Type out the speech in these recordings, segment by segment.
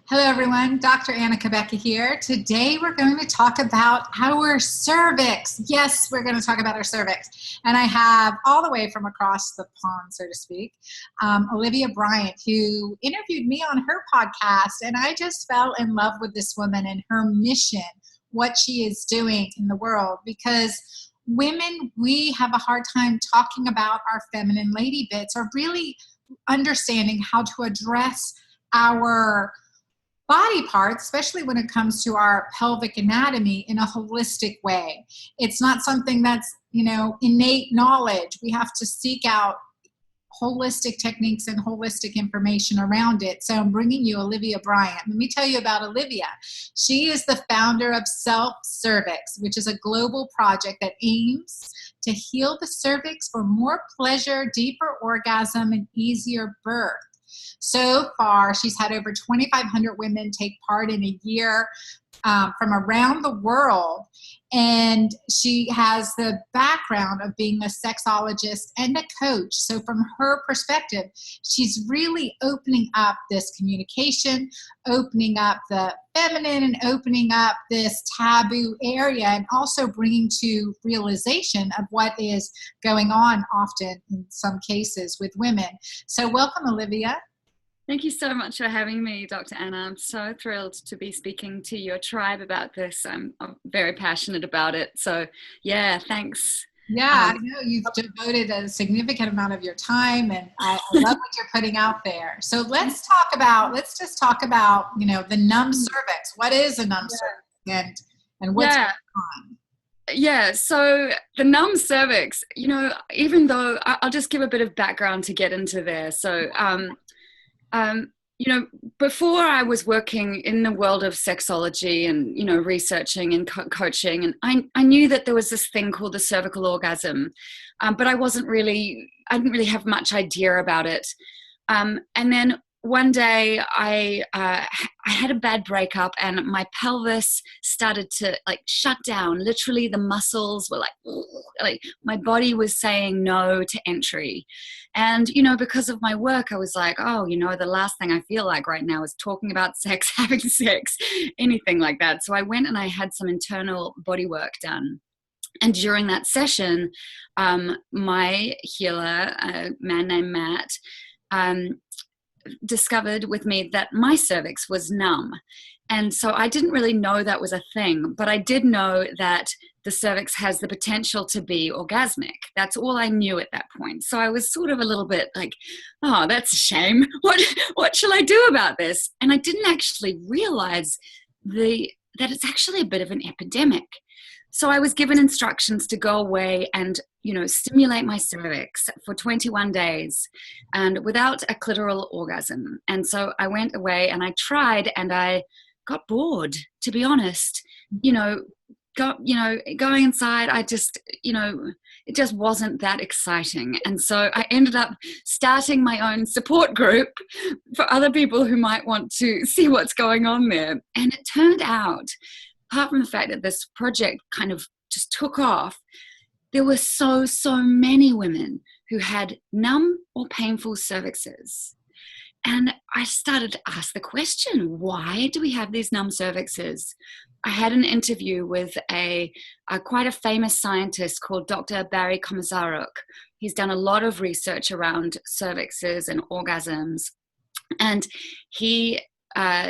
Hello, everyone. Dr. Anna Cabeca here. Today, we're going to talk about our cervix. Yes, we're going to talk about our cervix. And I have, all the way from across the pond, so to speak, OliviaBryant, who interviewed me on her podcast. And I just fell in love with this woman and her mission, what she is doing in the world. Because women, we have a hard time talking about our feminine lady bits, or really understanding how to address our body parts, especially when it comes to our pelvic anatomy, in a holistic way. It's not something that's, innate knowledge. We have to seek out holistic techniques and holistic information around it. So I'm bringing you OliviaBryant. Let me tell you about Olivia. She is the founder of Self Cervix, which is a global project that aims to heal the cervix for more pleasure, deeper orgasm, and easier birth. So far, she's had over 2,500 women take part in a year from around the world. And she has the background of being a sexologist and a coach. So from her perspective, she's really opening up this communication, opening up the feminine, and opening up this taboo area, and also bringing to realization of what is going on often in some cases with women. So welcome, Olivia. Thank you so much for having me, Dr. Anna. I'm so thrilled to be speaking to your tribe about this. I'm very passionate about it. So, yeah, thanks. Yeah, I know you've devoted a significant amount of your time, and I love what you're putting out there. So let's just talk about, the numb cervix. What is a numb cervix, and what's going on? Yeah, so the numb cervix, even though I'll just give a bit of background to get into there. So, before I was working in the world of sexology and, researching and coaching, and I knew that there was this thing called the cervical orgasm, but I didn't really have much idea about it. And then one day I had a bad breakup, and my pelvis started to shut down. Literally, the muscles were like my body was saying no to entry. And, because of my work, I was like, the last thing I feel like right now is talking about sex, having sex, anything like that. So I went and I had some internal body work done. And during that session, my healer, a man named Matt, discovered with me that my cervix was numb. And so I didn't really know that was a thing, but I did know that the cervix has the potential to be orgasmic. That's all I knew at that point. So I was sort of a little bit like, oh, that's a shame. What shall I do about this? And I didn't actually realize that it's actually a bit of an epidemic. So I was given instructions to go away and, stimulate my cervix for 21 days and without a clitoral orgasm. And so I went away and I tried, and I got bored, to be honest. Going inside, it just wasn't that exciting. And so I ended up starting my own support group for other people who might want to see what's going on there. And it turned out, apart from the fact that this project kind of just took off, there were so many women who had numb or painful cervixes. And I started to ask the question, why do we have these numb cervixes? I had an interview with quite a famous scientist called Dr. Barry Komisaruk. He's done a lot of research around cervixes and orgasms. And he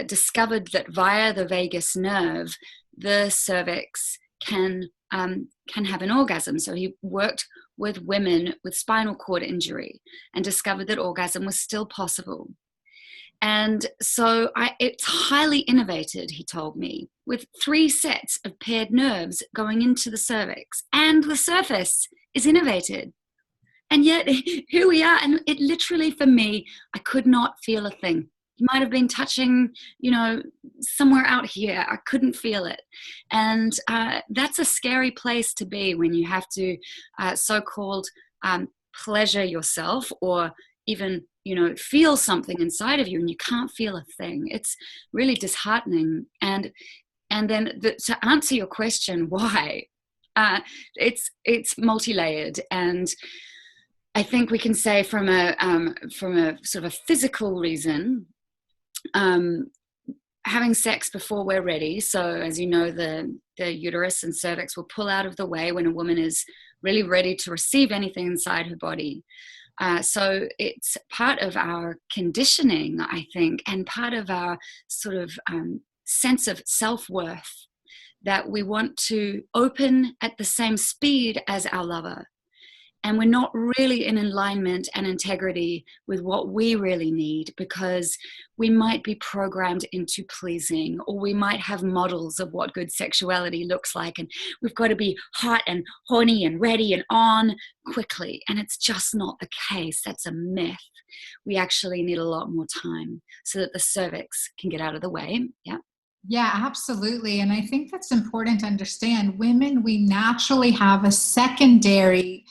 discovered that via the vagus nerve, the cervix can have an orgasm. So he worked with women with spinal cord injury and discovered that orgasm was still possible. And so it's highly innervated, he told me, with 3 sets of paired nerves going into the cervix, and the surface is innervated. And yet here we are, and it literally, for me, I could not feel a thing. You might have been touching, somewhere out here. I couldn't feel it. And that's a scary place to be when you have to so-called pleasure yourself, or even, feel something inside of you and you can't feel a thing. It's really disheartening. And then to answer your question, why? It's multi-layered. And I think we can say from a sort of a physical reason, having sex before we're ready. So as you know, the uterus and cervix will pull out of the way when a woman is really ready to receive anything inside her body. So it's part of our conditioning, I think, and part of our sort of sense of self-worth, that we want to open at the same speed as our lover. And we're not really in alignment and integrity with what we really need, because we might be programmed into pleasing, or we might have models of what good sexuality looks like. And we've got to be hot and horny and ready and on quickly. And it's just not the case. That's a myth. We actually need a lot more time so that the cervix can get out of the way. Yeah. Yeah, absolutely. And I think that's important to understand. Women, we naturally have a secondary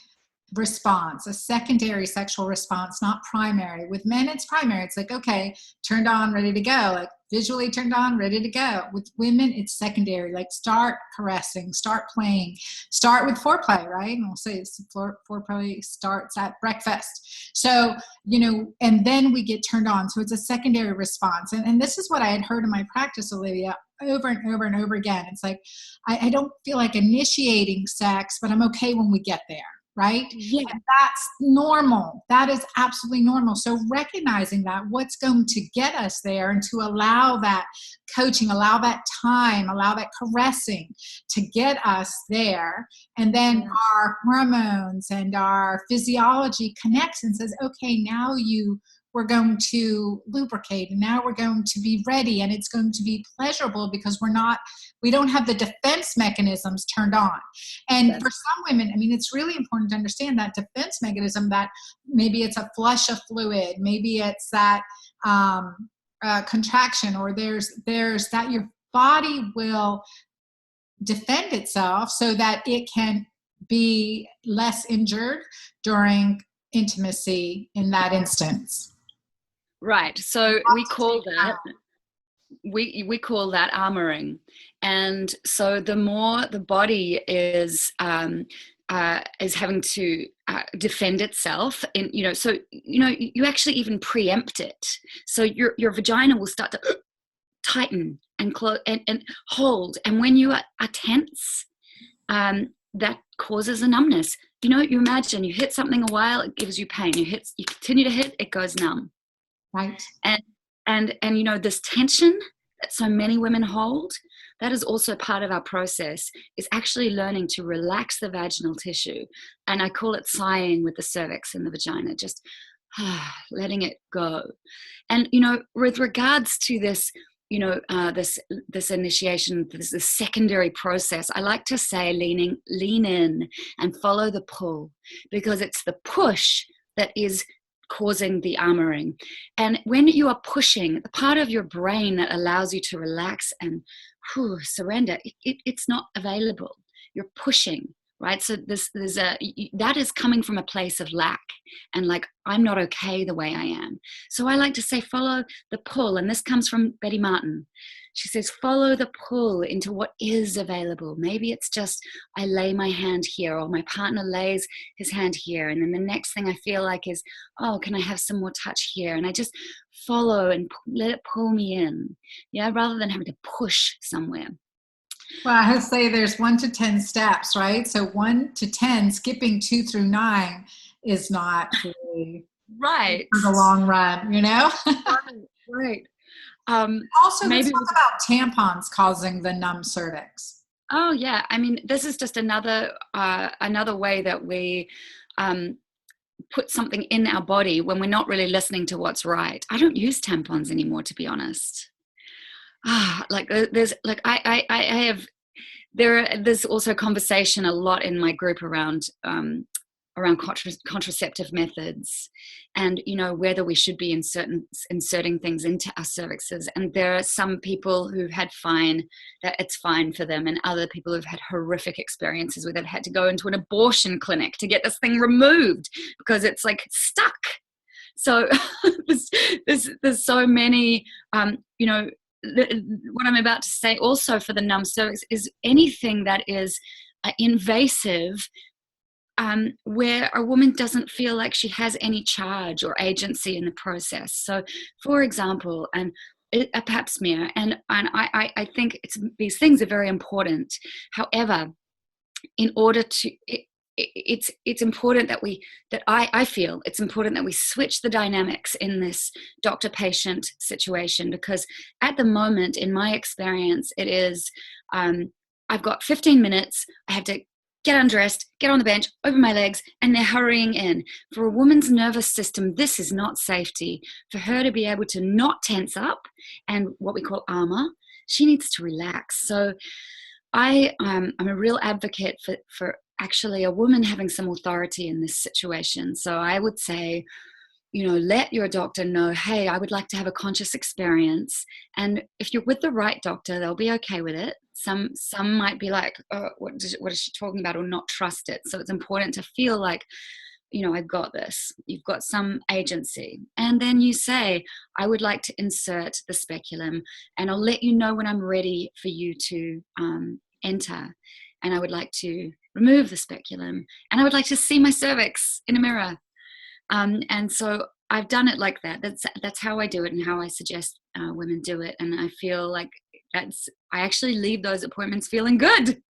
response, a secondary sexual response, not primary. With men, it's primary. It's like, okay, turned on, ready to go. Like visually turned on, ready to go. With women, it's secondary. Like start caressing, start playing, start with foreplay, right? And we'll say it's foreplay starts at breakfast. So, and then we get turned on. So it's a secondary response. And this is what I had heard in my practice, Olivia, over and over and over again. It's like, I don't feel like initiating sex, but I'm okay when we get there. Right? Yeah. And that's normal. That is absolutely normal. So recognizing that, what's going to get us there, and to allow that coaching, allow that time, allow that caressing to get us there. And then our hormones and our physiology connects and says, okay, now we're going to lubricate, and now we're going to be ready, and it's going to be pleasurable because we don't have the defense mechanisms turned on. And for some women, I mean, it's really important to understand that defense mechanism, that maybe it's a flush of fluid, maybe it's that contraction, or there's that your body will defend itself so that it can be less injured during intimacy in that instance. Right. So we call that armoring. And so the more the body is having to defend itself, and you actually even preempt it. So your vagina will start to tighten and close and hold. And when you are tense, that causes a numbness. You imagine you hit something a while, it gives you pain. You continue to hit, it goes numb. Right. And this tension that so many women hold, that is also part of our process, is actually learning to relax the vaginal tissue. And I call it sighing with the cervix and the vagina, just letting it go. And, with regards to this, this initiation, this secondary process, I like to say lean in and follow the pull, because it's the push that is causing the armoring. And when you are pushing, the part of your brain that allows you to relax and surrender, it's not available. You're pushing, right? So that is coming from a place of lack and like, I'm not okay the way I am. So I like to say, follow the pull. And this comes from Betty Martin. She says, follow the pull into what is available. Maybe it's just, I lay my hand here, or my partner lays his hand here. And then the next thing I feel like is, oh, can I have some more touch here? And I just follow and let it pull me in. Yeah. Rather than having to push somewhere. Well, I would say there's 1 to 10 steps, right? So 1 to 10, skipping 2 through 9 is not really right for the long run, Right. Also, let's talk about tampons causing the numb cervix. Oh yeah, I mean, this is just another way that we put something in our body when we're not really listening to what's right. I don't use tampons anymore, to be honest. There's also conversation a lot in my group around contraceptive methods, and whether we should be inserting things into our cervixes. And there are some people who've had that it's fine for them, and other people who've had horrific experiences where they've had to go into an abortion clinic to get this thing removed because it's like stuck. So there's so many what I'm about to say also for the numb cervix is anything that is invasive, where a woman doesn't feel like she has any charge or agency in the process. So, for example, a pap smear, and I think these things are very important. However, in order to it's important that I feel it's important that we switch the dynamics in this doctor-patient situation, because at the moment, in my experience, it is I've got 15 minutes. I have to get undressed, get on the bench, open my legs, and they're hurrying in. For a woman's nervous system, this is not safety. For her to be able to not tense up and what we call armor, she needs to relax. So I'm a real advocate for actually a woman having some authority in this situation. So I would say, let your doctor know, hey, I would like to have a conscious experience. And if you're with the right doctor, they'll be okay with it. Some might be like, oh, what is she talking about, or not trust it. So it's important to feel like, I've got this. You've got some agency. And then you say, I would like to insert the speculum, and I'll let you know when I'm ready for you to enter. And I would like to remove the speculum, and I would like to see my cervix in a mirror. And so I've done it like that. That's how I do it, and how I suggest women do it. And I feel like I actually leave those appointments feeling good.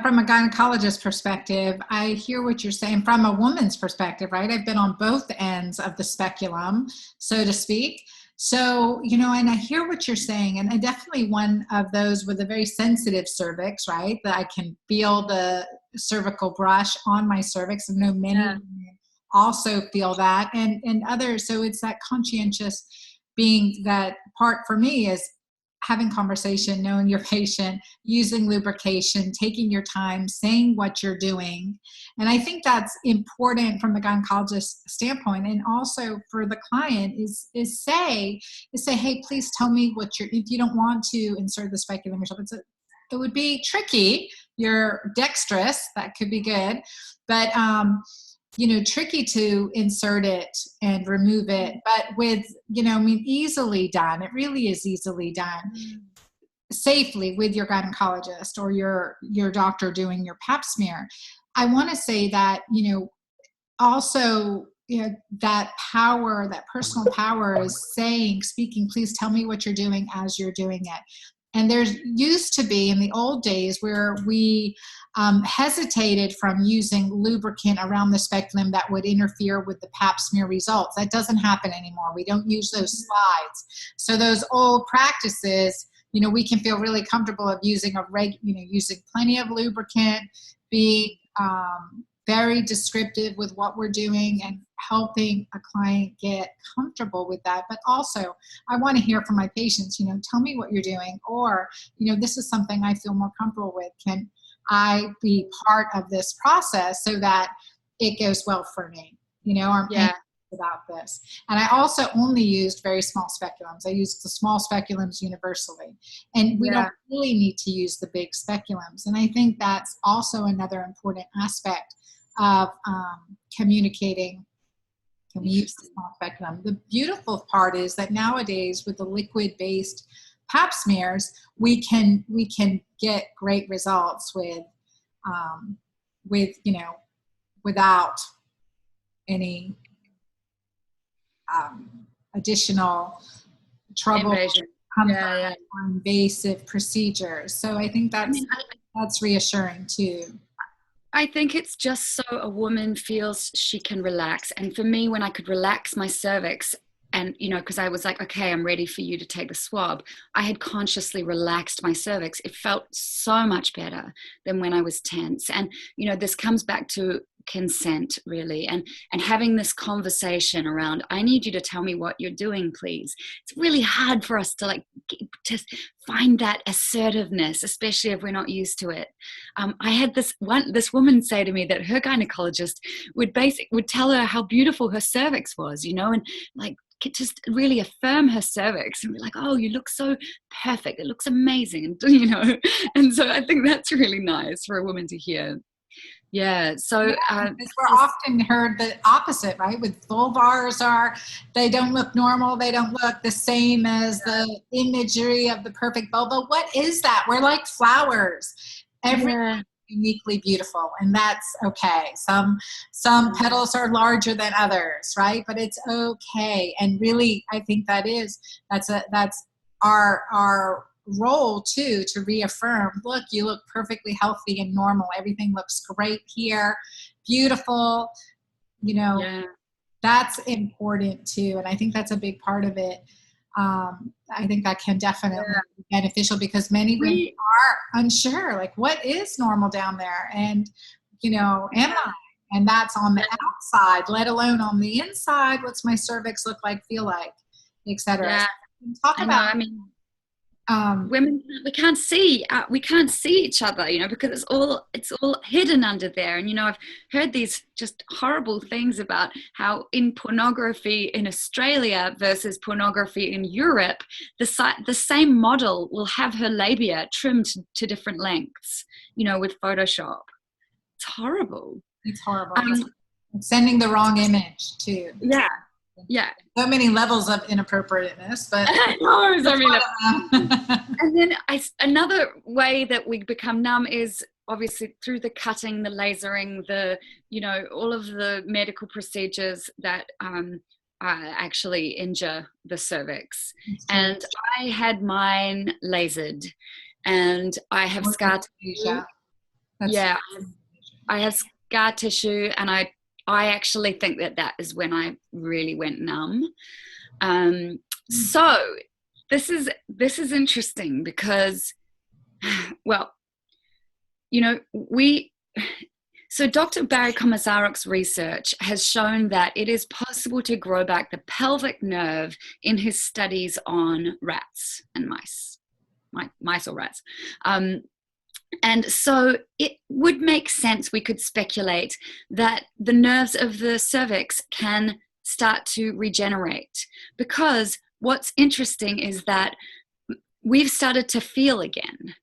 From a gynecologist perspective, I hear what you're saying. From a woman's perspective, right? I've been on both ends of the speculum, so to speak. So, and I hear what you're saying. And I definitely one of those with a very sensitive cervix, right? That I can feel the cervical brush on my cervix. I know many women also feel that, and others. So it's that conscientious being. That part for me is having conversation, knowing your patient, using lubrication, taking your time, saying what you're doing. And I think that's important from the gynecologist standpoint. And also for the client is say, hey, please tell me if you don't want to insert the speculum yourself, it would be tricky. You're dexterous, that could be good. But, tricky to insert it and remove it, but with, easily done. It really is easily done safely with your gynecologist or your doctor doing your pap smear. I want to say that, also, that power, that personal power is speaking, please tell me what you're doing as you're doing it. And there's used to be in the old days where we hesitated from using lubricant around the speculum that would interfere with the pap smear results. That doesn't happen anymore. We don't use those slides. So those old practices, we can feel really comfortable of using using plenty of lubricant, being very descriptive with what we're doing and helping a client get comfortable with that. But also, I want to hear from my patients, tell me what you're doing, or, this is something I feel more comfortable with. Can I be part of this process so that it goes well for me? I'm anxious about this. And I also only used very small speculums. I used the small speculums universally. And we don't really need to use the big speculums. And I think that's also another important aspect of communicating. Can we use the small speculum? The beautiful part is that nowadays with the liquid-based pap smears, we can get great results with without any additional trouble or invasive procedures. So I think that's reassuring too. I think it's just so a woman feels she can relax. And for me, when I could relax my cervix, and, because I was like, okay, I'm ready for you to take the swab, I had consciously relaxed my cervix. It felt so much better than when I was tense. And, this comes back to consent, really, and having this conversation around, I need you to tell me what you're doing, please. It's really hard for us to just find that assertiveness, especially if we're not used to it. I had this woman say to me that her gynecologist would tell her how beautiful her cervix was, and just really affirm her cervix and be like, oh, you look so perfect, it looks amazing, and and so I think that's really nice for a woman to hear. So because we're often heard the opposite, right? With vulvars they don't look normal, they don't look the same as the imagery of the perfect vulva. What is that? We're like flowers. uniquely beautiful, and that's okay. Some petals are larger than others, right? But it's okay. And really, I think that's our role too, to reaffirm, look, you look perfectly healthy and normal. Everything looks great here, beautiful. That's important too, and I think that's a big part of it. I think that can definitely be beneficial, because many women are unsure, like, what is normal down there? And, am I? And that's on the outside, let alone on the inside. What's my cervix look like, feel like, etc. Yeah. So talk about. Women, we can't see each other, because it's all hidden under there. And I've heard these just horrible things about how in pornography in Australia versus pornography in Europe, the same model will have her labia trimmed to different lengths, with Photoshop. It's horrible. It's horrible. It's sending the wrong image too. Yeah. So many levels of inappropriateness, but and then another way that we become numb is obviously through the cutting, the lasering, all of the medical procedures that actually injure the cervix. And I had mine lasered, and I have scar tissue. I have scar tissue, and I actually think that is when I really went numb. So this is interesting because, well, so Dr. Barry Komisaruk's research has shown that it is possible to grow back the pelvic nerve in his studies on rats and mice or rats. And so it would make sense, we could speculate, that the nerves of the cervix can start to regenerate, because what's interesting is that we've started to feel again.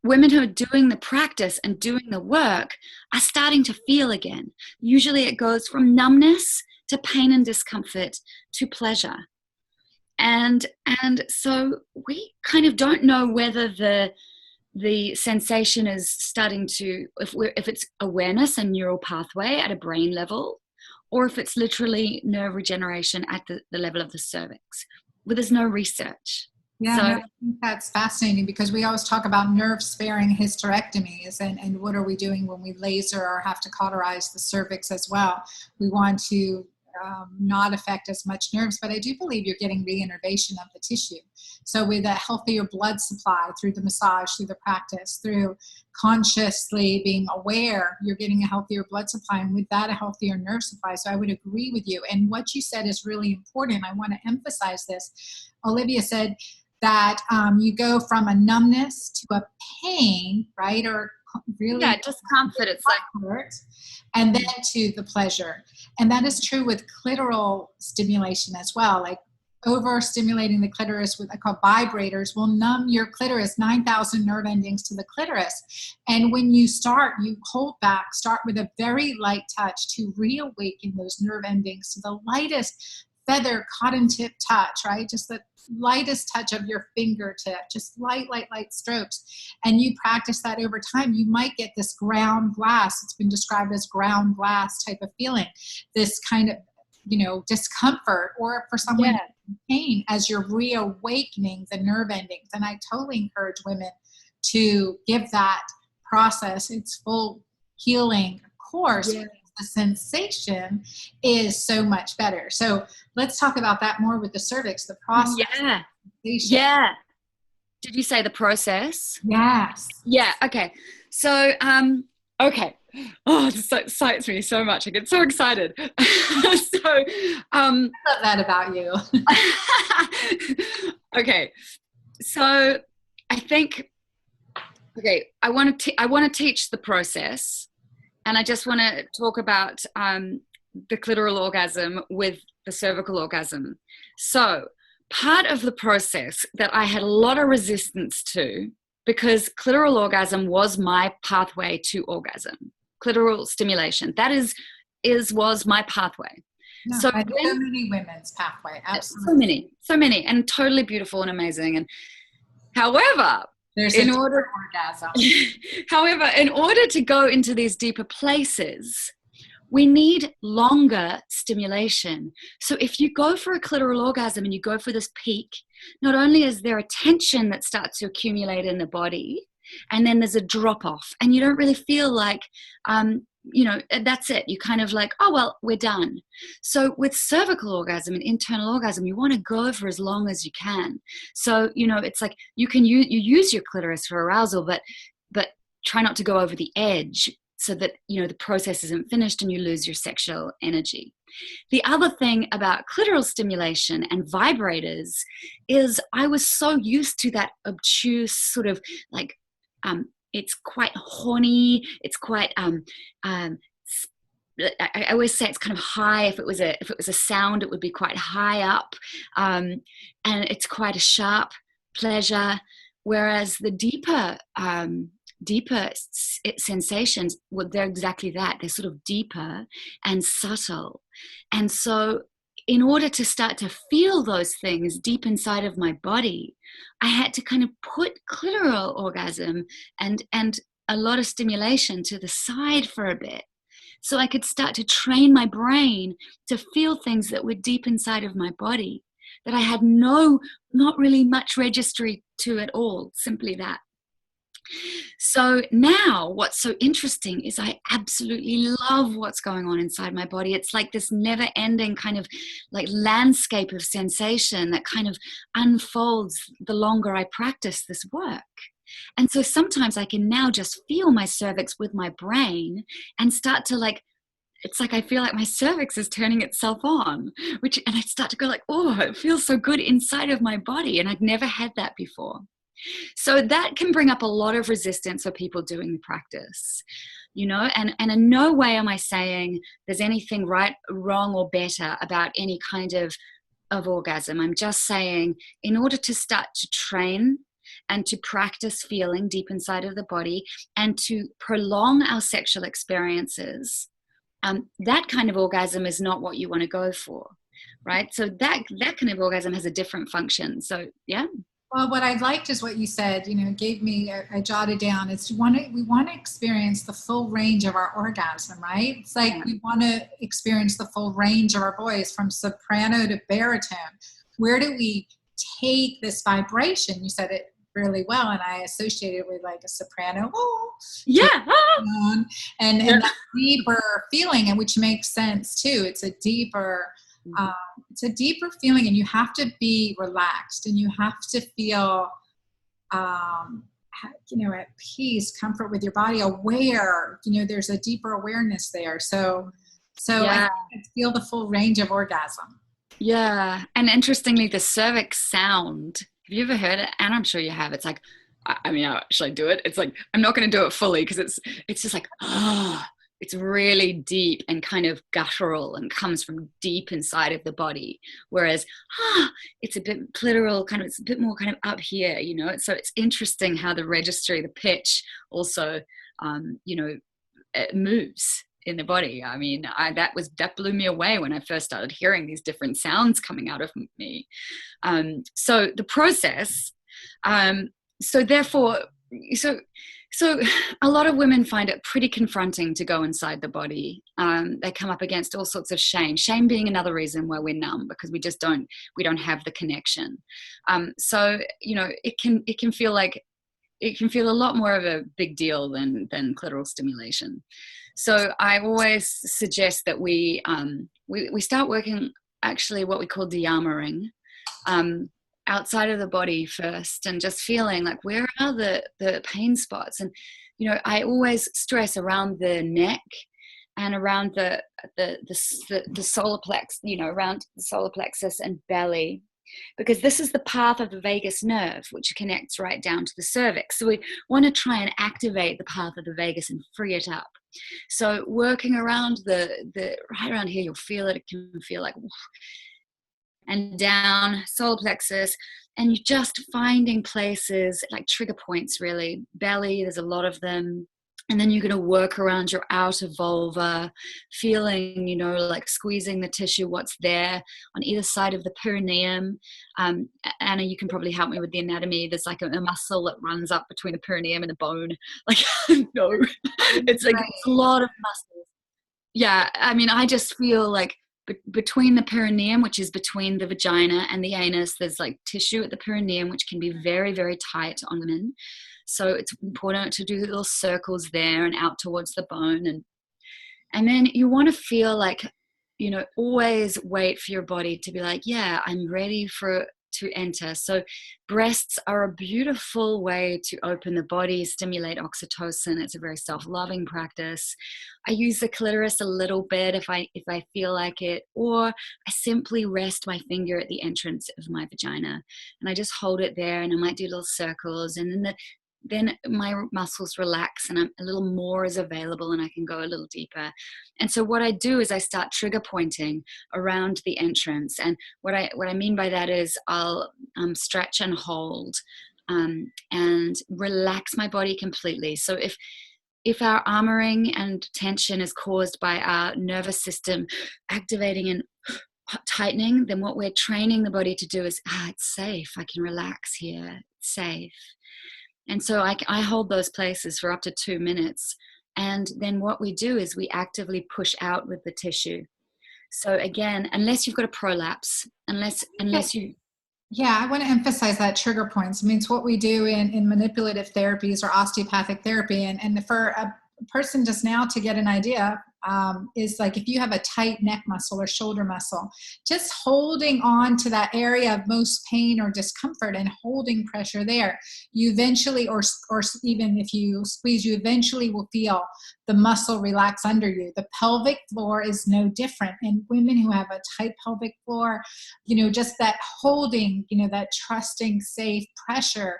Women who are doing the practice and doing the work are starting to feel again. Usually it goes from numbness to pain and discomfort to pleasure. And so we kind of don't know whether the sensation is starting to, if it's awareness and neural pathway at a brain level, or if it's literally nerve regeneration at the level of the cervix. But there's no research. Yeah, I think that's fascinating, because we always talk about nerve-sparing hysterectomies, and what are we doing when we laser or have to cauterize the cervix as well? We want to not affect as much nerves, but I do believe you're getting reinnervation of the tissue. So with a healthier blood supply through the massage, through the practice, through consciously being aware, you're getting a healthier blood supply, and with that, a healthier nerve supply. So I would agree with you. And what you said is really important. I want to emphasize this. Olivia said that you go from a numbness to a pain, right? Or really discomfort. It's like, and then to the pleasure. And that is true with clitoral stimulation as well. Like overstimulating the clitoris with, I call vibrators, will numb your clitoris, 9,000 nerve endings to the clitoris. And when you start, you hold back, start with a very light touch to reawaken those nerve endings to the lightest feather cotton tip touch, right? Just the lightest touch of your fingertip, just light strokes. And you practice that over time, you might get this ground glass. It's been described as ground glass type of feeling, this kind of, discomfort, or for someone in pain, as you're reawakening the nerve endings. And I totally encourage women to give that process its full healing course. Yeah. The sensation is so much better. So let's talk about that more with the cervix, the process. Yeah. Did you say the process? Yes. Yeah. Okay. So, okay. Oh, this excites me so much. I get so excited. I love that about you. Okay. So I think, I want to teach the process. And I just want to talk about the clitoral orgasm with the cervical orgasm. So part of the process that I had a lot of resistance to, because clitoral orgasm was my pathway to orgasm, clitoral stimulation, that was my pathway. No, so many women's pathway, absolutely. So many, and totally beautiful and amazing. And however, There's a in order, orgasm. however, in order to go into these deeper places, we need longer stimulation. So if you go for a clitoral orgasm and you go for this peak, not only is there a tension that starts to accumulate in the body, and then there's a drop off, and you don't really feel like, that's it. You kind of like, oh, well, we're done. So with cervical orgasm and internal orgasm, you want to go for as long as you can. So, it's like you use your clitoris for arousal, but try not to go over the edge, so that, the process isn't finished and you lose your sexual energy. The other thing about clitoral stimulation and vibrators is I was so used to that obtuse sort of like, it's quite horny. It's quite, I always say it's kind of high. If it was a sound, it would be quite high up. And it's quite a sharp pleasure. Whereas the deeper sensations, well, they're exactly that. They're sort of deeper and subtle. And so in order to start to feel those things deep inside of my body, I had to kind of put clitoral orgasm and a lot of stimulation to the side for a bit, so I could start to train my brain to feel things that were deep inside of my body that I had not really much registry to at all, simply that. So now what's so interesting is I absolutely love what's going on inside my body. It's like this never ending kind of like landscape of sensation that kind of unfolds the longer I practice this work. And so sometimes I can now just feel my cervix with my brain and start to like, it's like I feel like my cervix is turning itself on, and I start to go like, oh, it feels so good inside of my body. And I'd never had that before. So that can bring up a lot of resistance for people doing the practice, and in no way am I saying there's anything right, wrong, or better about any kind of orgasm. I'm just saying in order to start to train and to practice feeling deep inside of the body and to prolong our sexual experiences, that kind of orgasm is not what you want to go for, right? So that kind of orgasm has a different function. So, yeah. Well, what I liked is what you said, gave me, I jotted down, we want to experience the full range of our orgasm, right? It's like we want to experience the full range of our voice from soprano to baritone. Where do we take this vibration? You said it really well, and I associate it with like a soprano. And that deeper feeling, and which makes sense too. It's a deeper feeling, and you have to be relaxed, and you have to feel, at peace, comfort with your body, aware. There's a deeper awareness there. So I feel the full range of orgasm. Yeah, and interestingly, the cervix sound. Have you ever heard it? And I'm sure you have. It's like, should I do it? It's like, I'm not going to do it fully because it's just like, it's really deep and kind of guttural and comes from deep inside of the body. Whereas, it's a bit clitoral, it's a bit more kind of up here, So it's interesting how the registry, the pitch also, it moves in the body. That blew me away when I first started hearing these different sounds coming out of me. So the process, So a lot of women find it pretty confronting to go inside the body. They come up against all sorts of shame being another reason why we're numb, because we don't have the connection. It can feel a lot more of a big deal than clitoral stimulation. So I always suggest that we start working actually what we call de-armoring, outside of the body first, and just feeling like, where are the pain spots? And I always stress around the neck and around the solar plex, around the solar plexus and belly, because this is the path of the vagus nerve, which connects right down to the cervix. So we want to try and activate the path of the vagus and free it up. So working around the right around here, you'll feel it. It can feel like, and down, solar plexus, and you're just finding places like trigger points, really. Belly, there's a lot of them. And then you're going to work around your outer vulva, feeling, like squeezing the tissue, what's there on either side of the perineum. Anna, you can probably help me with the anatomy. There's like a muscle that runs up between the perineum and the bone. Like, no, it's like it's a lot of muscles. Yeah, I mean, I just feel like between the perineum, which is between the vagina and the anus, there's like tissue at the perineum, which can be very, very tight on women. So it's important to do little circles there and out towards the bone. And then you want to feel like, always wait for your body to be like, yeah, I'm ready to enter. So breasts are a beautiful way to open the body, stimulate oxytocin. It's a very self-loving practice. I use the clitoris a little bit if I feel like it, or I simply rest my finger at the entrance of my vagina and I just hold it there, and I might do little circles, and then my muscles relax and a little more is available and I can go a little deeper. And so what I do is I start trigger pointing around the entrance. And what I mean by that is I'll stretch and hold and relax my body completely. So if our armoring and tension is caused by our nervous system activating and tightening, then what we're training the body to do is, it's safe. I can relax here. It's safe. And so I hold those places for up to 2 minutes. And then what we do is we actively push out with the tissue. So again, unless you've got a prolapse, unless you... Yeah, I want to emphasize that trigger points. I mean, it's what we do in manipulative therapies or osteopathic therapy. And for a person just now to get an idea, is like if you have a tight neck muscle or shoulder muscle, just holding on to that area of most pain or discomfort and holding pressure there, you eventually, or even if you squeeze, you eventually will feel the muscle relax under you. The pelvic floor is no different. And women who have a tight pelvic floor, just that holding, that trusting, safe pressure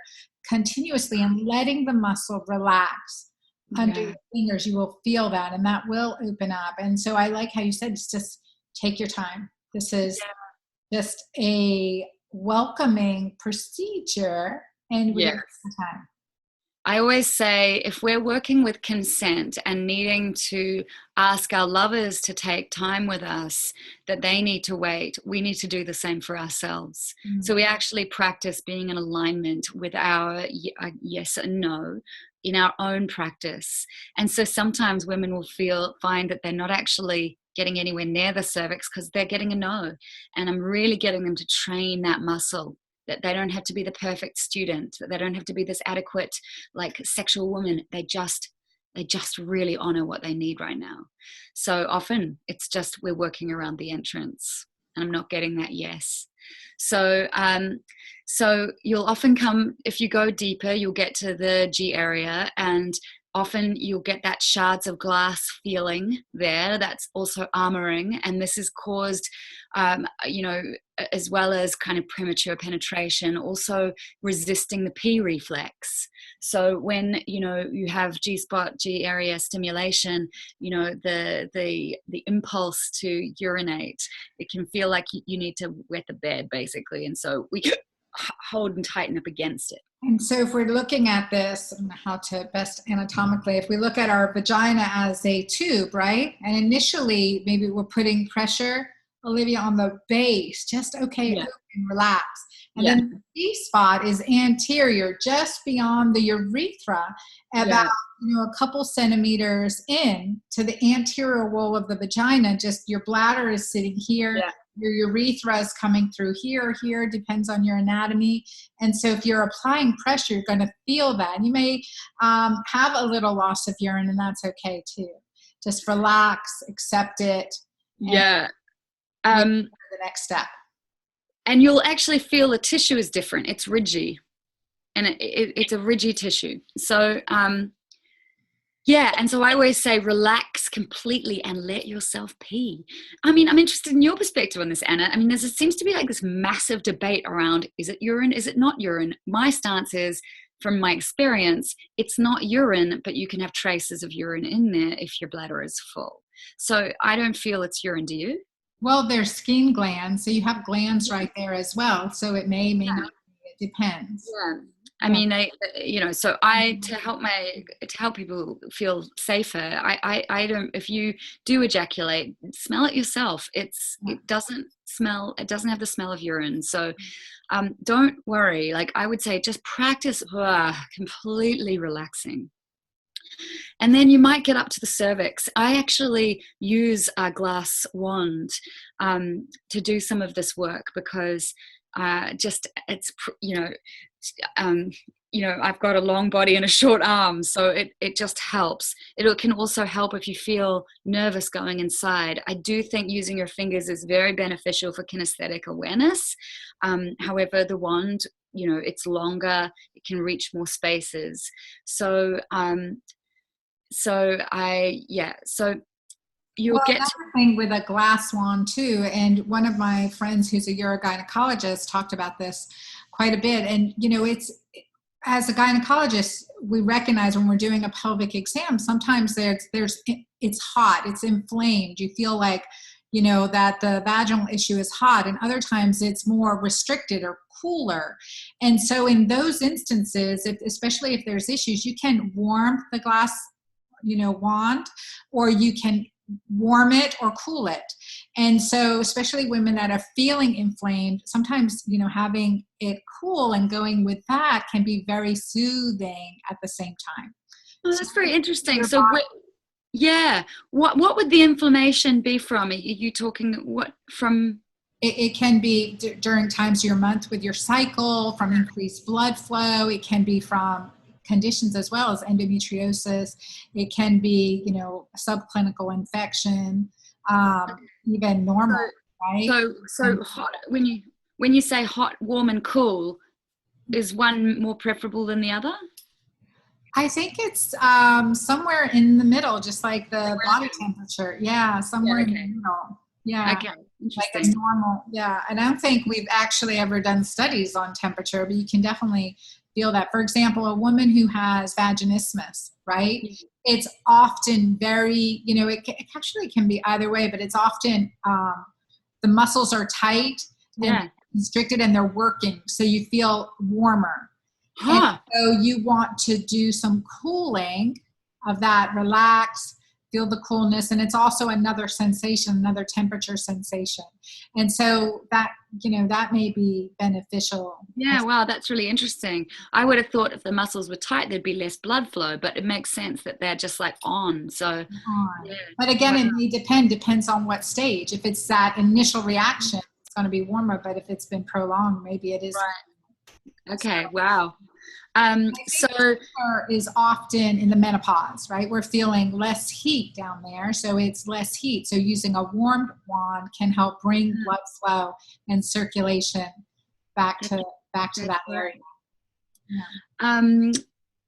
continuously and letting the muscle relax under your fingers, you will feel that, and that will open up. And so I like how you said, just take your time. This is just a welcoming procedure, and we have time. I always say if we're working with consent and needing to ask our lovers to take time with us, that they need to wait, we need to do the same for ourselves. Mm-hmm. So we actually practice being in alignment with our yes and no in our own practice. And so sometimes women will find that they're not actually getting anywhere near the cervix because they're getting a no. And I'm really getting them to train that muscle, that they don't have to be the perfect student, that they don't have to be this adequate, like sexual woman. They just really honor what they need right now. So often it's just we're working around the entrance and I'm not getting that yes. So you'll often come, if you go deeper, you'll get to the G area, and often you'll get that shards of glass feeling there. That's also armoring, and this is caused, as well as kind of premature penetration, also resisting the P reflex. So when you have G-spot, G area stimulation, the impulse to urinate, it can feel like you need to wet the bed basically, and so we hold and tighten up against it. And so if we're looking at this, how to best anatomically, if we look at our vagina as a tube, right? And initially, maybe we're putting pressure, Olivia, on the base, just open, relax. And then the G-spot is anterior, just beyond the urethra, about a couple centimeters in to the anterior wall of the vagina. Just your bladder is sitting here. Yeah. Your urethra is coming through here, depends on your anatomy. And so if you're applying pressure, you're going to feel that. And you may have a little loss of urine, and that's okay too. Just relax, accept it. Yeah. The next step. And you'll actually feel the tissue is different. It's ridgy. And it's a ridgy tissue. So, and so I always say relax completely and let yourself pee. I mean, I'm interested in your perspective on this, Anna. I mean, there seems to be like this massive debate around, is it urine, is it not urine? My stance is, from my experience, it's not urine, but you can have traces of urine in there if your bladder is full. So I don't feel it's urine, do you? Well, there's skin glands, so you have glands right there as well. So it may not be depends. Yeah. I mean, so to help people feel safer, I don't, if you do ejaculate, smell it yourself. It doesn't have the smell of urine. So don't worry. Like, I would say just practice completely relaxing. And then you might get up to the cervix. I actually use a glass wand to do some of this work, because I've got a long body and a short arm, so it just helps. It can also help if you feel nervous going inside. I do think using your fingers is very beneficial for kinesthetic awareness. However, the wand, it's longer, it can reach more spaces. So you'll Well, get another thing with a glass wand too, and one of my friends who's a urogynecologist talked about this quite a bit. And it's, as a gynecologist, we recognize when we're doing a pelvic exam, sometimes it's hot, it's inflamed. You feel like that the vaginal issue is hot, and other times it's more restricted or cooler. And so in those instances, especially if there's issues, you can warm the glass wand, or you can warm it or cool it. And so especially women that are feeling inflamed, sometimes having it cool and going with that can be very soothing at the same time. Oh, that's very interesting. So what would the inflammation be from? Are you talking what from? It can be during times of your month with your cycle, from increased blood flow. It can be from conditions as well as endometriosis. It can be, subclinical infection, even normal, right? So hot, when you say hot, warm, and cool, is one more preferable than the other? I think it's somewhere in the middle, just like the body temperature. Yeah, somewhere in the middle. Yeah. Okay. Like a normal. Yeah. And I don't think we've actually ever done studies on temperature, but you can definitely feel that. For example, a woman who has vaginismus, right? Mm-hmm. It's often very, it actually can be either way, but it's often the muscles are tight and constricted and they're working. So you feel warmer. And so you want to do some cooling of that, relax, feel the coolness. And it's also another sensation, another temperature sensation. And so that, that may be beneficial. Yeah, wow, that's really interesting. I would have thought if the muscles were tight, there'd be less blood flow, but it makes sense that they're just like on. So, yeah. But again, it may depends on what stage. If it's that initial reaction, it's going to be warmer, but if it's been prolonged, maybe it is. Right. Okay, wow. So is often in the menopause, right? We're feeling less heat down there, so it's less heat. So using a warm wand can help bring blood flow and circulation back to that area. Yeah.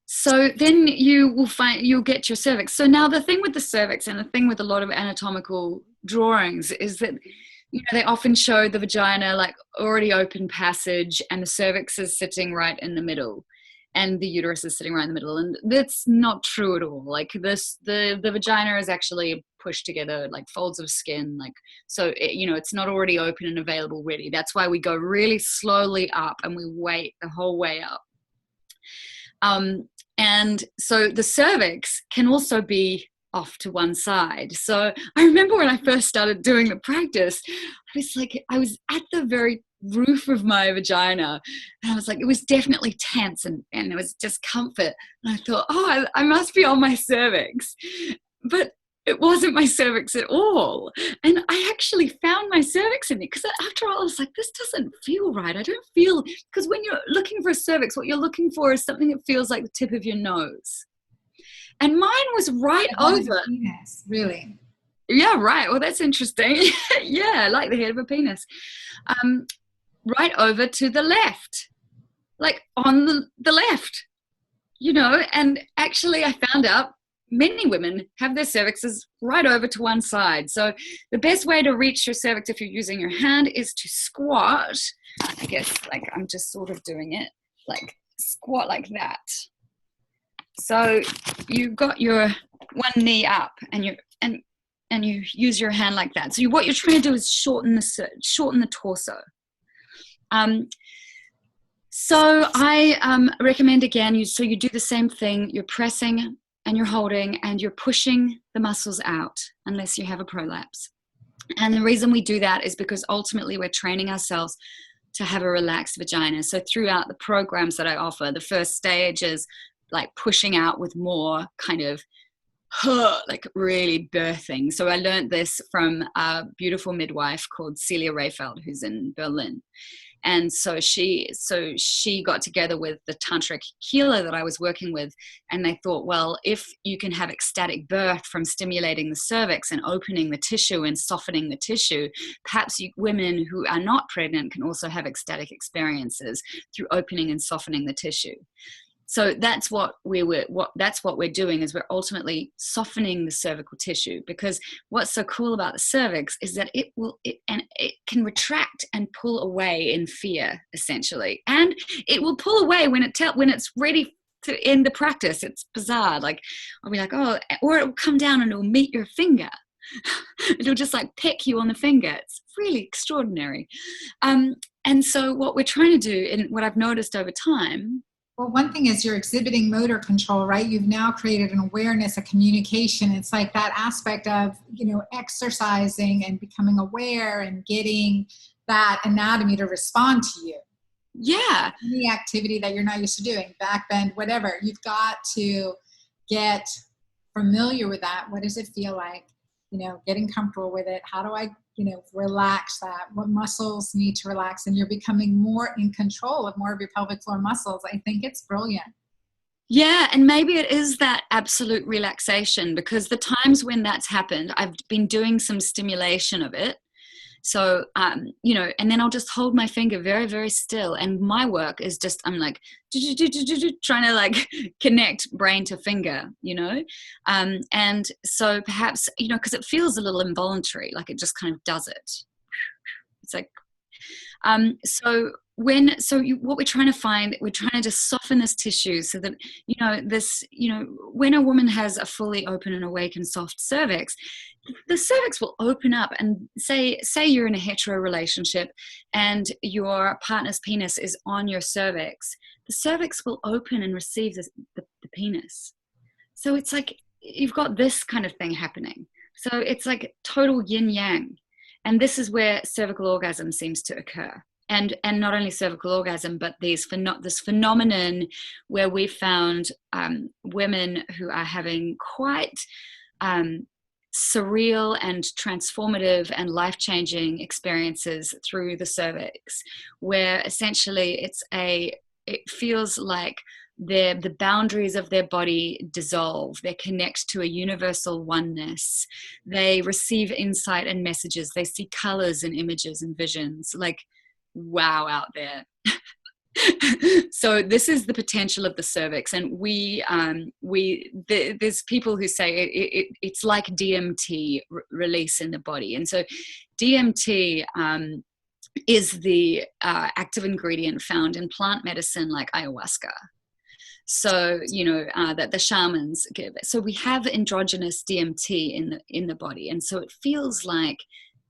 So then you'll get your cervix. So now the thing with the cervix, and the thing with a lot of anatomical drawings, is that they often show the vagina like already open passage, and the cervix is sitting right in the middle, and the uterus is sitting right in the middle. And that's not true at all. Like the vagina is actually pushed together like folds of skin. Like, so, it's not already open and available ready. That's why we go really slowly up and we wait the whole way up. And so the cervix can also be off to one side. So I remember when I first started doing the practice, I was at the very roof of my vagina, and I was like, it was definitely tense and it was discomfort. And I thought, I must be on my cervix. But it wasn't my cervix at all. And I actually found my cervix in it, because after all, I was like, this doesn't feel right. I don't feel, because when you're looking for a cervix, what you're looking for is something that feels like the tip of your nose. And mine was right over. Penis, really? Yeah, right. Well, that's interesting. Yeah, like the head of a penis. Right over to the left, like on the left, and actually I found out many women have their cervixes right over to one side. So the best way to reach your cervix if you're using your hand is to squat. I guess like I'm just sort of doing it, like squat like that. So you've got your one knee up and you use your hand like that. So what you're trying to do is shorten the torso. So I recommend again, you do the same thing. You're pressing and you're holding and you're pushing the muscles out unless you have a prolapse. And the reason we do that is because ultimately we're training ourselves to have a relaxed vagina. So throughout the programs that I offer, the first stage is like pushing out with more kind of like really birthing. So I learned this from a beautiful midwife called Celia Rayfeld, who's in Berlin. And so she got together with the tantric healer that I was working with, and they thought, well, if you can have ecstatic birth from stimulating the cervix and opening the tissue and softening the tissue, perhaps women who are not pregnant can also have ecstatic experiences through opening and softening the tissue. So that's what we're doing, is we're ultimately softening the cervical tissue, because what's so cool about the cervix is that it can retract and pull away in fear, essentially, and it will pull away when it's ready to end the practice. It's bizarre. Like I'll be like, oh, or it will come down and it will meet your finger. It'll just like peck you on the finger. It's really extraordinary. And so what we're trying to do, and what I've noticed over time. Well, one thing is you're exhibiting motor control, right? You've now created an awareness, a communication. It's like that aspect of, exercising and becoming aware and getting that anatomy to respond to you. Yeah. Any activity that you're not used to doing, back bend, whatever, you've got to get familiar with that. What does it feel like? Getting comfortable with it. How do I, relax that? What muscles need to relax? And you're becoming more in control of more of your pelvic floor muscles. I think it's brilliant. Yeah, and maybe it is that absolute relaxation, because the times when that's happened, I've been doing some stimulation of it. So, and then I'll just hold my finger very, very still. And my work is just, I'm like, trying to like connect brain to finger, and so perhaps, because it feels a little involuntary, like it just kind of does it. It's like, what we're trying to find, we're trying to just soften this tissue so that, when a woman has a fully open and awake and soft cervix, the cervix will open up, and say you're in a hetero relationship and your partner's penis is on your cervix, the cervix will open and receive the penis. So it's like you've got this kind of thing happening. So it's like total yin yang. And this is where cervical orgasm seems to occur. And not only cervical orgasm, but this phenomenon where we found women who are having quite surreal and transformative and life-changing experiences through the cervix, where essentially it feels like the boundaries of their body dissolve. They connect to a universal oneness. They receive insight and messages. They see colors and images and visions. Like, wow, out there. So this is the potential of the cervix, and there's people who say it's like DMT release in the body. And so DMT is the active ingredient found in plant medicine like ayahuasca. So that the shamans give. So we have endogenous DMT in the body, and so it feels like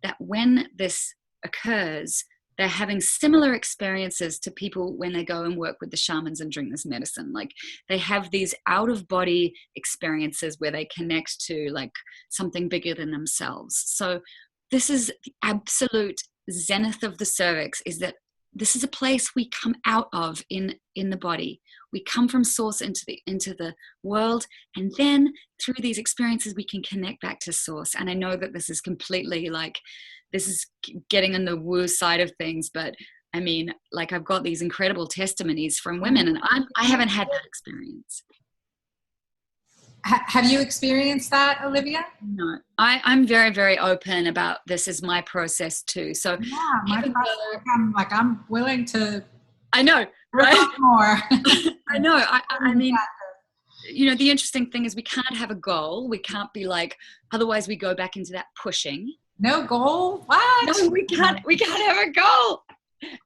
that when this occurs, they're having similar experiences to people when they go and work with the shamans and drink this medicine. Like they have these out of body experiences where they connect to like something bigger than themselves. So this is the absolute zenith of the cervix, is that this is a place we come out of in the body. We come from source into the world, and then through these experiences we can connect back to source. And I know that this is completely like, this is getting on the woo side of things, but I mean, like I've got these incredible testimonies from women, and I haven't had that experience. Have you experienced that, Olivia? No, I'm very, very open about this is my process too. So yeah, I'm willing to. I know, right? More. I know. I mean, the interesting thing is we can't have a goal. We can't be like, otherwise we go back into that pushing. No goal? What? No, we can't have a goal.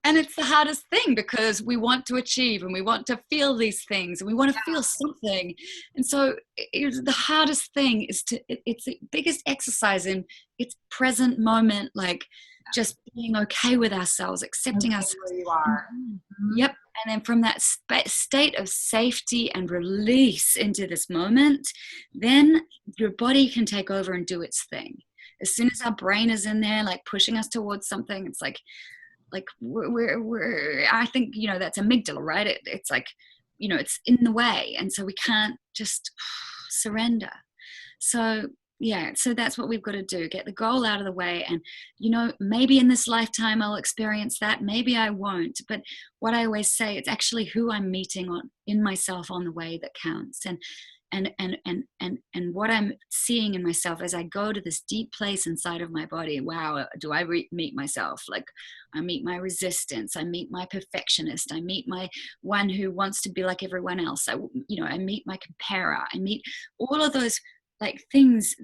And it's the hardest thing, because we want to achieve and we want to feel these things and we want to feel something. And so the hardest thing is it's the biggest exercise in its present moment, like just being okay with ourselves, accepting Okay, ourselves. where you are. Mm-hmm. Yep. And then from that state of safety and release into this moment, then your body can take over and do its thing. As soon as our brain is in there, like pushing us towards something, it's like we're I think, that's amygdala, right? It's like, it's in the way. And so we can't just surrender. So yeah, so that's what we've got to do, get the goal out of the way. And maybe in this lifetime I'll experience that, maybe I won't. But what I always say, it's actually who I'm meeting in myself on the way that counts. And what I'm seeing in myself as I go to this deep place inside of my body. Wow, do I meet myself? Like, I meet my resistance, I meet my perfectionist, I meet my one who wants to be like everyone else. I meet my comparer, I meet all of those like things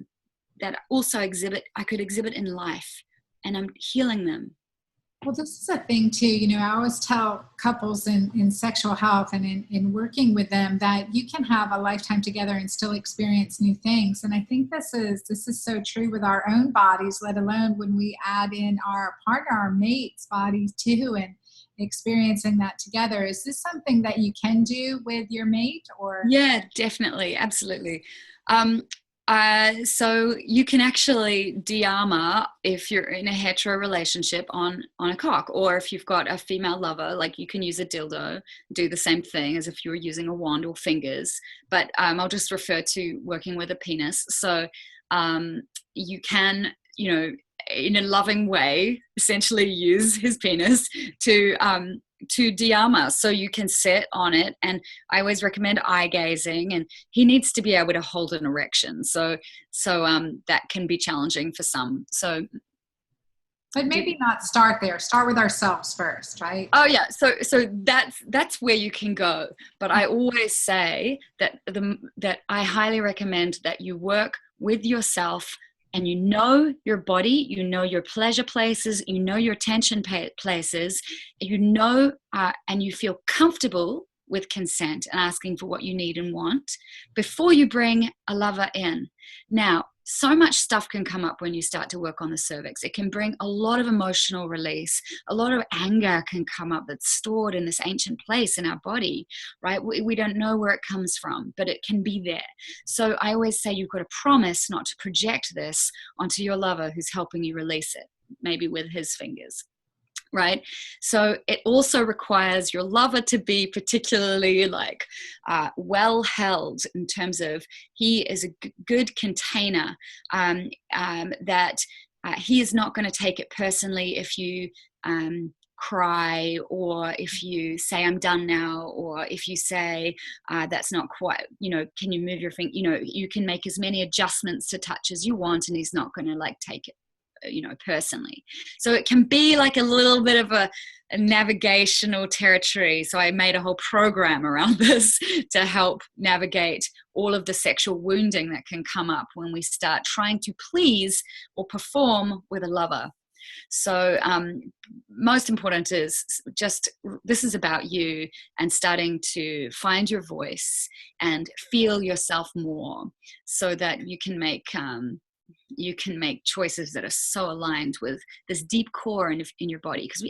that also I could exhibit in life, and I'm healing them. Well, this is a thing too, I always tell couples in sexual health and in working with them that you can have a lifetime together and still experience new things. And I think this is so true with our own bodies, let alone when we add in our partner, our mate's bodies too, and experiencing that together. Is this something that you can do with your mate, or? Yeah, definitely. Absolutely. So you can actually de-armor if you're in a hetero relationship on a cock, or if you've got a female lover, like you can use a dildo, do the same thing as if you were using a wand or fingers. But I'll just refer to working with a penis. So you can, in a loving way, essentially use his penis to de-armor, so you can sit on it. And I always recommend eye gazing, and he needs to be able to hold an erection, so that can be challenging for some. But maybe not start there. Start with ourselves first, right? Oh yeah, so that's where you can go. But I always say that that I highly recommend that you work with yourself, and your body, your pleasure places, your tension places, and you feel comfortable with consent and asking for what you need and want before you bring a lover in. Now, so much stuff can come up when you start to work on the cervix. It can bring a lot of emotional release. A lot of anger can come up that's stored in this ancient place in our body, right? We don't know where it comes from, but it can be there. So I always say you've got to promise not to project this onto your lover who's helping you release it, maybe with his fingers. Right. So it also requires your lover to be particularly well held, in terms of he is a good container, that he is not going to take it personally if you cry, or if you say I'm done now, or if you say that's not quite, can you move your finger, you can make as many adjustments to touch as you want, and he's not going to take it personally. So it can be like a little bit of a navigational territory. So I made a whole program around this to help navigate all of the sexual wounding that can come up when we start trying to please or perform with a lover. So most important is just, this is about you and starting to find your voice and feel yourself more, so that you can make choices that are so aligned with this deep core in your body, because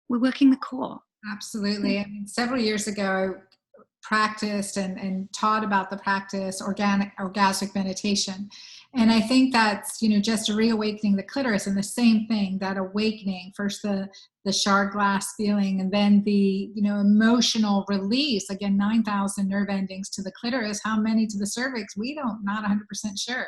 we're working the core. Absolutely. I mean, several years ago, I practiced and taught about the practice orgasmic meditation. And I think that's, just reawakening the clitoris, and the same thing, that awakening, first the shard glass feeling, and then the, emotional release. Again, 9,000 nerve endings to the clitoris. How many to the cervix? Not 100% sure.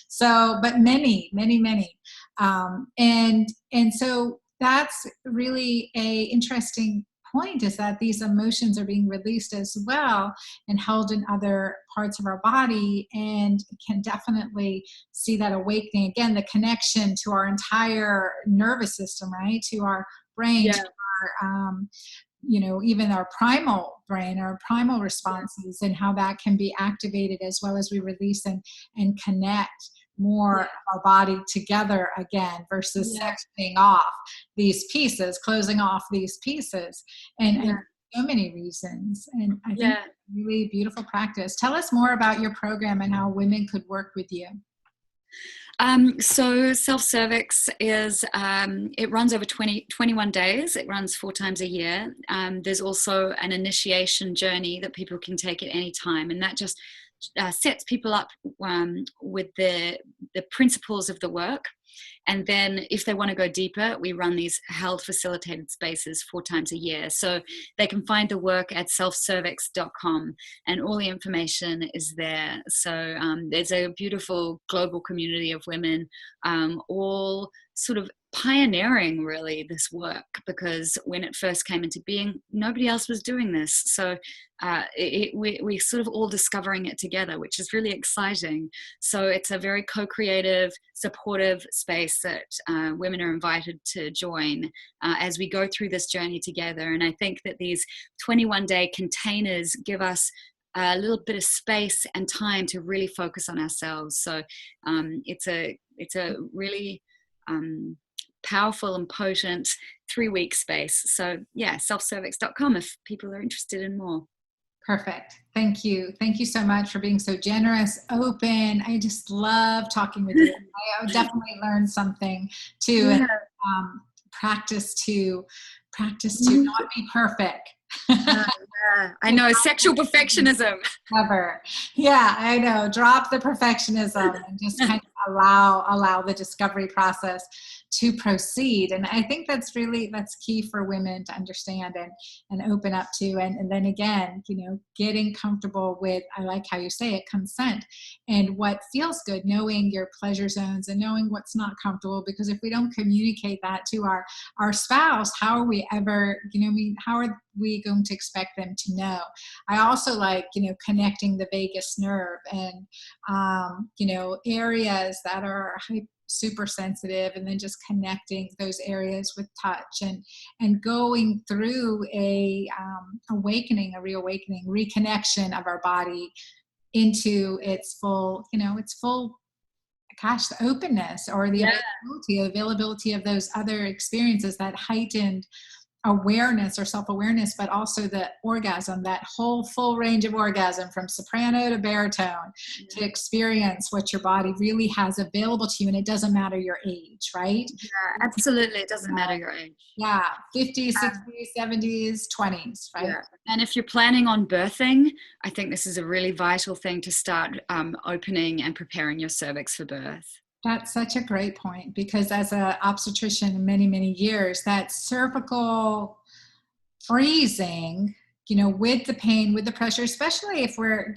So, but many, many, many. And so that's really a interesting point, is that these emotions are being released as well and held in other parts of our body, and can definitely see that awakening. Again, the connection to our entire nervous system, right? To our brain, to our, even our primal brain, our primal responses, and how that can be activated as well as we release and connect more of our body together again, versus sectioning off these pieces, closing off these pieces, and so many reasons. And I think it's a really beautiful practice. Tell us more about your program and how women could work with you. So self-cervix is, it runs over 21 days. It runs 4 times a year. There's also an initiation journey that people can take at any time, and that just sets people up with the principles of the work. And then if they want to go deeper, we run these held facilitated spaces 4 times a year. So they can find the work at selfcervix.com, and all the information is there. So there's a beautiful global community of women, all sort of pioneering really this work, because when it first came into being, nobody else was doing this. So we're sort of all discovering it together, which is really exciting. So it's a very co-creative, supportive space that women are invited to join as we go through this journey together. And I think that these 21-day containers give us a little bit of space and time to really focus on ourselves. So it's a really powerful and potent 3-week space. So yeah, selfcervix.com if people are interested in more. Perfect. Thank you. Thank you so much for being so generous, open. I just love talking with you. I definitely learned something too, and practice to not be perfect. I know, sexual perfectionism. Never. Yeah, I know. Drop the perfectionism and just kind of allow the discovery process to proceed. And I think that's key for women to understand and open up to. And then again, getting comfortable with, I like how you say it, consent, and what feels good, knowing your pleasure zones and knowing what's not comfortable. Because if we don't communicate that to our spouse, how are we ever, how are we going to expect them to know? I also like, connecting the vagus nerve and, areas that are super sensitive, and then just connecting those areas with touch and going through a reawakening, reconnection of our body into its full, the openness or the availability of those other experiences, that heightened awareness or self-awareness, but also the orgasm, that whole full range of orgasm from soprano to baritone, to experience what your body really has available to you. And it doesn't matter your age, right? Yeah, absolutely. It doesn't matter your age. Yeah. 50s, 60s, 70s, 20s, right? Yeah. And if you're planning on birthing, I think this is a really vital thing to start opening and preparing your cervix for birth. That's such a great point, because as an obstetrician many, many years, that cervical freezing, with the pain, with the pressure, especially if we're,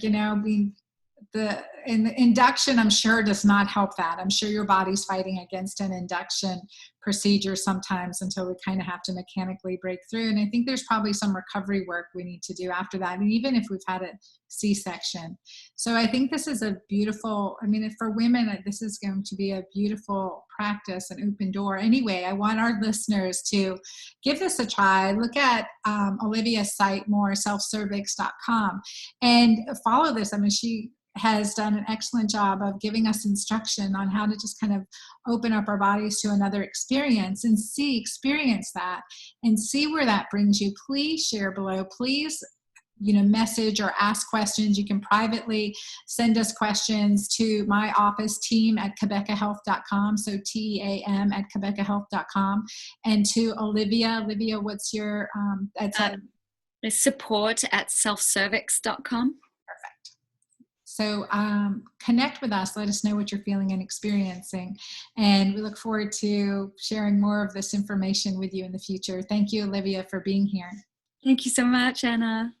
the induction, I'm sure, does not help that. I'm sure your body's fighting against an induction procedure sometimes until we kind of have to mechanically break through. And I think there's probably some recovery work we need to do after that, and even if we've had a C-section. So I think this is a beautiful, for women, this is going to be a beautiful practice, an open door. Anyway, I want our listeners to give this a try. Look at Olivia's site more, selfcervix.com, and follow this. She has done an excellent job of giving us instruction on how to just kind of open up our bodies to another experience and experience that and see where that brings you. Please share below. Please, message or ask questions. You can privately send us questions to my office team at cabecahealth.com. So TEAM at cabecahealth.com, and to Olivia. Olivia, what's your, support at selfcervix.com. So connect with us. Let us know what you're feeling and experiencing. And we look forward to sharing more of this information with you in the future. Thank you, Olivia, for being here. Thank you so much, Anna.